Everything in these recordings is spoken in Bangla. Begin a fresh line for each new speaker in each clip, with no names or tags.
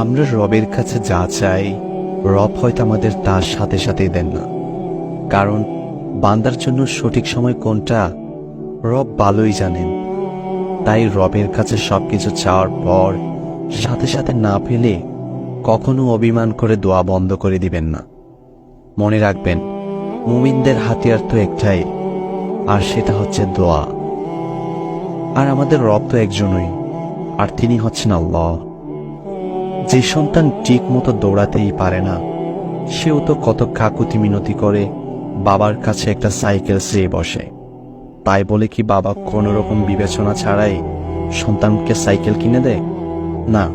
আমরা রবের কাছে যা চাই, রব হয়তো আমাদের তার সাথে সাথেই দেন না, কারণ বান্দার জন্য সঠিক সময় কোনটা রব ভালোই জানেন। তাই রবের কাছে সবকিছু চাওয়ার পর সাথে সাথে না পেলে কখনো অভিমান করে দোয়া বন্ধ করে দিবেন না। মনে রাখবেন, মুমিনদের হাতিয়ার তো একটাই, আর সেটা হচ্ছে দোয়া। আর আমাদের রব তো একজনই, আর তিনি হচ্ছেন আল্লাহ। যে সন্তান ঠিক মতো দৌড়াতেই পারে না, সেও তো কত কাকুতি মিনতি করে বাবার কাছে একটা সাইকেল চেয়ে বসে। তাই বলে কি বাবা কোনো রকম বিবেচনা ছাড়াই সন্তানকে সাইকেল কিনে দেয়? না,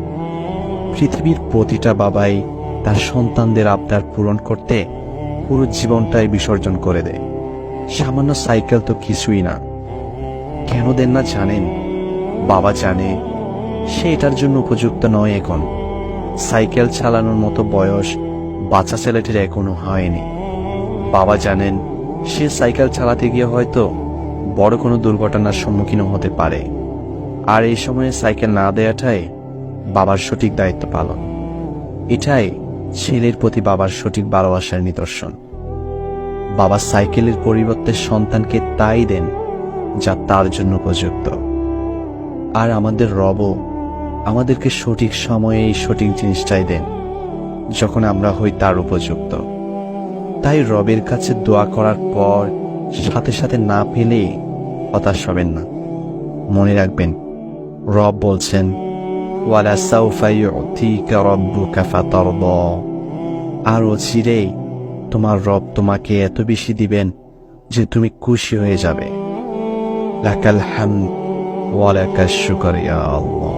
পৃথিবীর প্রতিটা বাবাই তার সন্তানদের আবদার পূরণ করতে পুরো জীবনটাই বিসর্জন করে দেয়। সামান্য সাইকেল তো কিছুই না। কেন দেন না জানেন? বাবা জানে সে এটার জন্য উপযুক্ত নয়। এখন সাইকেল চালানোর মতো বয়স বাচ্চা ছেলেটির এখনো হয়নি। বাবা জানেন সে সাইকেল চালাতে গিয়ে হয়তো বড় কোনো দুর্ঘটনার সম্মুখীন হতে পারে, আর এই সময়ে সাইকেল না দেওয়াটাই বাবার সঠিক দায়িত্ব পালন। এটাই ছেলের প্রতি বাবার সঠিক ভালোবাসার নিদর্শন। বাবা সাইকেলের পরিবর্তে সন্তানকে তাই দেন যা তার জন্য উপযুক্ত। আর আমাদের রবও আমাদেরকে সঠিক সময়ে এই সঠিক জিনিসটাই দেন যখন আমরা হই তার উপযুক্ত। তাই রবের কাছে দোয়া করার পর সাথে সাথে না পেলে হতাশ হবেন না। মনে রাখবেন, রব বলছেন, ওয়ালা সাউফা ইউতিকা রাব্বুকা ফাতারদা। আর অচিরেই তোমার রব তোমাকে এত বেশি দিবেন যে তুমি খুশি হয়ে যাবে। লাকাল হামদ ওয়া লাকাশ শুকর ইয়া আল্লাহ।